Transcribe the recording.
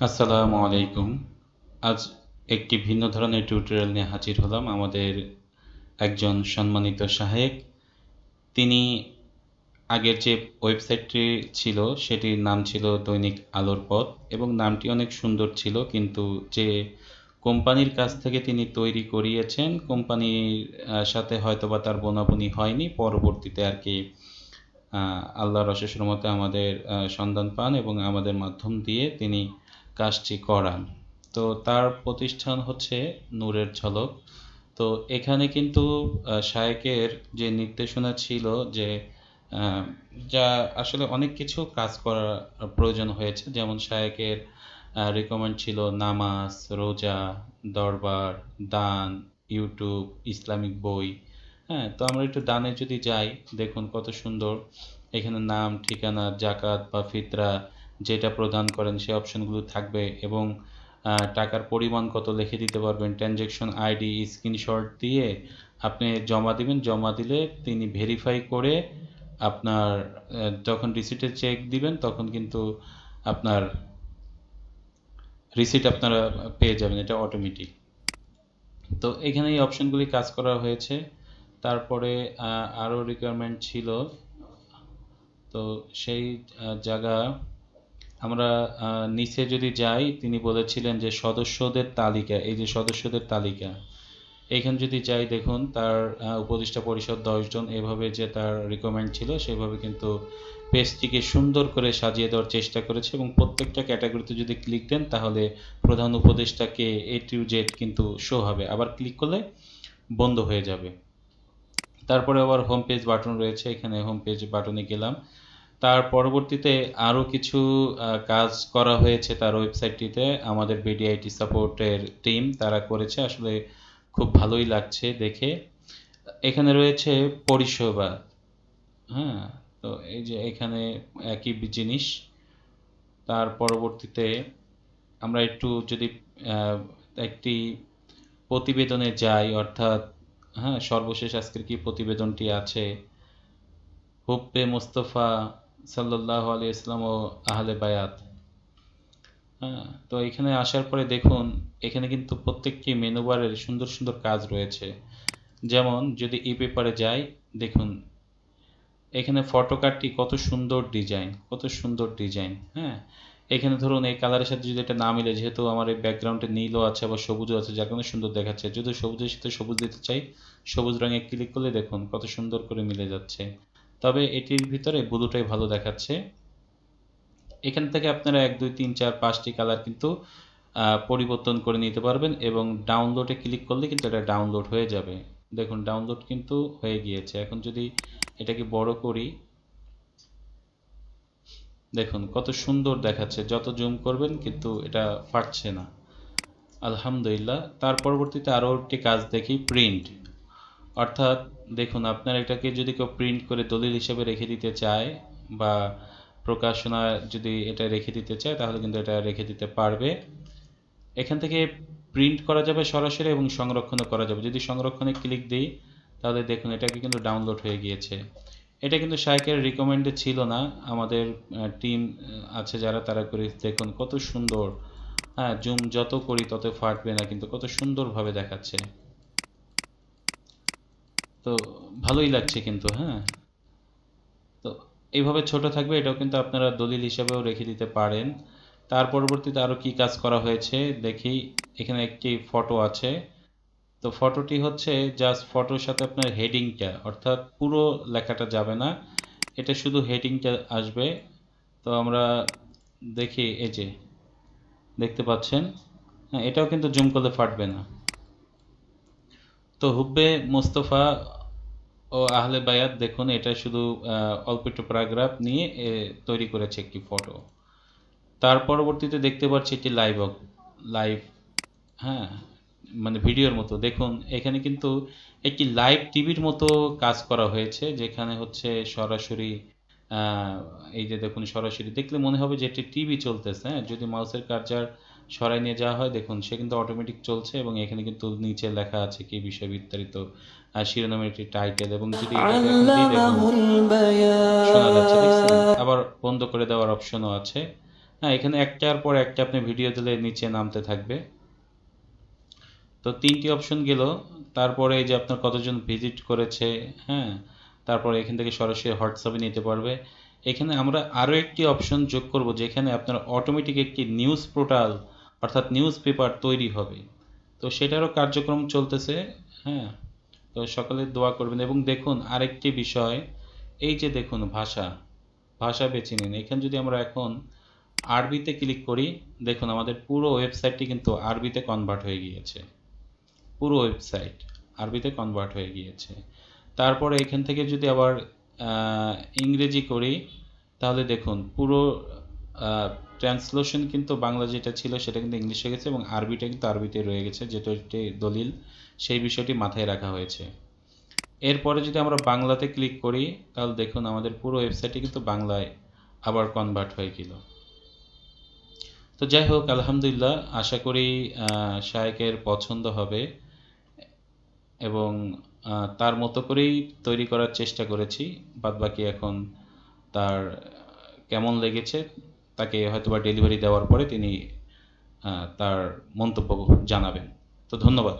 আসসালামু আলাইকুম। আজ একটি ভিন্ন ধরনের টিউটোরিয়াল নিয়ে হাজির হলাম। আমাদের একজন সম্মানিত সহায়ক, তিনি আগের যে ওয়েবসাইটটি ছিল সেটির নাম ছিল দৈনিক আলোর পথ এবং নামটি অনেক সুন্দর ছিল, কিন্তু যে কোম্পানির কাছ থেকে তিনি তৈরি করিয়েছেন কোম্পানির সাথে হয়তোবা তার বোনাবুনি হয়নি। পরবর্তীতে আর কি আল্লাহর অশেষ রহমতে আমাদের সন্ধান পান এবং আমাদের মাধ্যম দিয়ে তিনি কাজটি করান। তো তার প্রতিষ্ঠান হচ্ছে নূরের ঝলক। তো এখানে কিন্তু শায়েকের যে নির্দেশনা ছিল যে আহ, যা আসলে অনেক কিছু কাজ করার প্রয়োজন হয়েছে, যেমন শায়েকের রিকমেন্ড ছিল নামাজ, রোজা, দরবার, দান, ইউটিউব, ইসলামিক বই। হ্যাঁ, তো আমরা একটু দানে যদি যাই, দেখুন কত সুন্দর এখানে নাম, ঠিকানা, জাকাত বা ফিতরা যেটা প্রদান করেন সে অপশনগুলো থাকবে এবং টাকার পরিমাণ কত লিখে দিতে পারবেন। ট্রানজ্যাকশন আইডি স্ক্রিনশট দিয়ে আপনি জমা দিবেন, জমা দিলে তিনি ভেরিফাই করে আপনার যখন রিসিটে চেক দিবেন তখন কিন্তু আপনার রিসিট আপনারা পেয়ে যাবেন, এটা অটোমেটিক। তো এখানে এই অপশনগুলি কাজ করা হয়েছে। তারপরে আরও রিকোয়ারমেন্ট ছিল। তো সেই জায়গা আমরা নিচে যদি যাই, তিনি বলেছিলেন যে সদস্যদের তালিকা, এই যে সদস্যদের তালিকা, এইখানে যদি যাই দেখুন তার উপদেষ্টা পরিষদ 10 জন, এভাবে যে তার রিকমেন্ড ছিল সেভাবে কিন্তু পেজটিকে সুন্দর করে সাজিয়ে দেওয়ার চেষ্টা করেছে এবং প্রত্যেকটা ক্যাটাগরিতে যদি ক্লিক দেন তাহলে প্রধান উপদেষ্টাকে এ টু জেড কিন্তু শো হবে, আবার ক্লিক করলে বন্ধ হয়ে যাবে। তারপরে আবার হোম পেজ বাটন রয়েছে, এখানে হোম পেজ বাটনে গেলাম। তার পরবর্তীতে আরও কিছু কাজ করা হয়েছে তার ওয়েবসাইটটিতে। আমাদের বিডিআইটি সাপোর্টের টিম তারা করেছে, আসলে খুব ভালোই লাগছে দেখে। এখানে রয়েছে পরিষেবা। হ্যাঁ, তো এই যে এখানে একই জিনিস। তার পরবর্তীতে আমরা একটু যদি আহ, একটি প্রতিবেদনে যাই, অর্থাৎ হ্যাঁ সর্বশেষ আজকের কি প্রতিবেদনটি আছে, হুব্বে মুস্তফা সাল্লাল্লাহু আলাইহি ইসলাম ও আহলে বায়াত। হ্যাঁ, তো এখানে আসার পরে দেখুন এখানে কিন্তু প্রত্যেকটি মেনু বারের সুন্দর সুন্দর কাজ রয়েছে। যেমন যদি ই পেপারে যাই, দেখুন এখানে ফটো কার্ডটি কত সুন্দর ডিজাইন, কত সুন্দর ডিজাইন। হ্যাঁ, এখানে ধরুন এই কালারের সাথে যদি এটা না মিলে, যেহেতু আমার এই ব্যাকগ্রাউন্ডে নীলও আছে আবার সবুজও আছে, যার কারণে সুন্দর দেখাচ্ছে, যদি সবুজের সাথে সবুজ দিতে চাই, সবুজ রঙে ক্লিক করলে দেখুন কত সুন্দর করে মিলে যাচ্ছে। তবে এটির ভিতরে ব্লুটাই ভালো দেখাচ্ছে। এখান থেকে আপনারা 1 2 3 4 5টি কালার কিন্তু পরিবর্তন করে নিতে পারবেন এবং ডাউনলোডে ক্লিক করলে কিন্তু এটা ডাউনলোড হয়ে যাবে। দেখুন ডাউনলোড কিন্তু হয়ে গিয়েছে। এখন যদি এটাকে বড় করি, দেখুন কত সুন্দর দেখাচ্ছে, যত জুম করবেন কিন্তু এটা ফাটছে না। আলহামদুলিল্লাহ। তার পরবর্তীতে আরও একটি কাজ দেখি, প্রিন্ট। অর্থাৎ দেখুন আপনার এটাকে যদি কেউ প্রিন্ট করে দলিল হিসেবে রেখে দিতে চায় বা প্রকাশনা যদি এটা রেখে দিতে চায় তাহলে কিন্তু এটা রেখে দিতে পারবে। এখান থেকে প্রিন্ট করা যাবে সরাসরি এবং সংরক্ষণও করা যাবে। যদি সংরক্ষণে ক্লিক দিই তাহলে দেখুন এটাকে কিন্তু ডাউনলোড হয়ে গিয়েছে। এটা কিন্তু শাইকের রিকমেন্ডে ছিল না, আমাদের টিম আছে যারা তারা করে, দেখুন কত সুন্দর। হ্যাঁ, জুম যত করি তত ফাটবে না, কিন্তু কত সুন্দরভাবে দেখাচ্ছে। তো ভালোই লাগছে কিন্তু। হ্যাঁ, তো এইভাবে ছোট থাকবে, এটাও কিন্তু আপনারা দলিল হিসাবেও রেখে দিতে পারেন। তার পরবর্তীতে আরও কি কাজ করা হয়েছে দেখি। এখানে একটি ফটো আছে। তো ফটোটি হচ্ছে জাস্ট ফটোর সাথে আপনার হেডিংটা, অর্থাৎ পুরো লেখাটা যাবে না, এটা শুধু হেডিংটা আসবে। তো আমরা দেখি, এই যে দেখতে পাচ্ছেন, হ্যাঁ এটাও কিন্তু জুম করলে ফাটবে না। তো হুব্বে মোস্তফা ও আহলে বায়াত, দেখুন এটা শুধু অল্প একটু প্যারাগ্রাফ নিয়ে তৈরি করেছে একটি ফটো। তার পরবর্তীতে দেখতে পাচ্ছি একটি লাইভ, হ্যাঁ মানে ভিডিওর মতো। দেখুন এখানে কিন্তু একটি লাইভ টিভির মতো কাজ করা হয়েছে, যেখানে হচ্ছে সরাসরি আহ, এই যে দেখুন সরাসরি দেখলে মনে হবে যে একটি টিভি চলতেছে। হ্যাঁ, যদি মাউসের কার্সার সরাই নিয়ে যাওয়া হয় দেখুন সে কিন্তু অটোমেটিক চলছে এবং এখানে কিন্তু নিচে লেখা আছে কি বিষয় বিস্তারিত, শিরোনামের একটি টাইটেল, এবং যদি এটাকে এখন দিই দেখুন علمه শোনা যাচ্ছে, দেখছেন? البيان আবার বন্ধ করে দেওয়ার অপশনও আছে। হ্যাঁ, এখানে একটার পর একটা আপনি ভিডিও দিলে নিচে নামতে থাকবে। তো 3টি অপশন গেল। তারপরে এই যে আপনার কতজন ভিজিট করেছে, হ্যাঁ, তারপরে এখান থেকে সরাসরি হোয়াটসঅ্যাপে নিতে পারবে। এখানে আমরা আরও একটি অপশন যোগ করব, যেখানে আপনার অটোমেটিক একটি নিউজ পোর্টাল অর্থাৎ নিউজ পেপার তৈরি হবে। তো সেটারও কার্যক্রম চলতেছে। হ্যাঁ, তো সকলে দোয়া করবেন। এবং দেখুন আরেকটি বিষয়, এই যে দেখুন ভাষা, ভাষা বেছে নিন। এখানে যদি আমরা এখন আরবিতে ক্লিক করি, দেখুন আমাদের পুরো ওয়েবসাইটটি কিন্তু আরবিতে কনভার্ট হয়ে গিয়েছে। পুরো ওয়েবসাইট আরবিতে কনভার্ট হয়ে গিয়েছে। তারপরে এখান থেকে যদি আবার ইংরেজি করি, তাহলে দেখুন পুরো ট্রান্সলেশন কিন্তু বাংলা যেটা ছিল সেটা কিন্তু ইংলিশ হয়ে গেছে, এবং আরবিটা কিন্তু আরবিতে রয়ে গেছে, যেটা একটি দলিল, সেই বিষয়টি মাথায় রাখা হয়েছে। এরপরে যদি আমরা বাংলাতে ক্লিক করি, তাহলে দেখুন আমাদের পুরো ওয়েবসাইটটি কিন্তু বাংলায় আবার কনভার্ট হয়ে গেল। তো যাই হোক, আলহামদুলিল্লাহ, আশা করি শায়েকের পছন্দ হবে, এবং তার মতো করেই তৈরি করার চেষ্টা করেছি। বাদবাকি এখন তার কেমন লেগেছে, তাকে হয়তোবা ডেলিভারি দেওয়ার পরে তিনি তার মন্তব্য জানাবেন। তো ধন্যবাদ।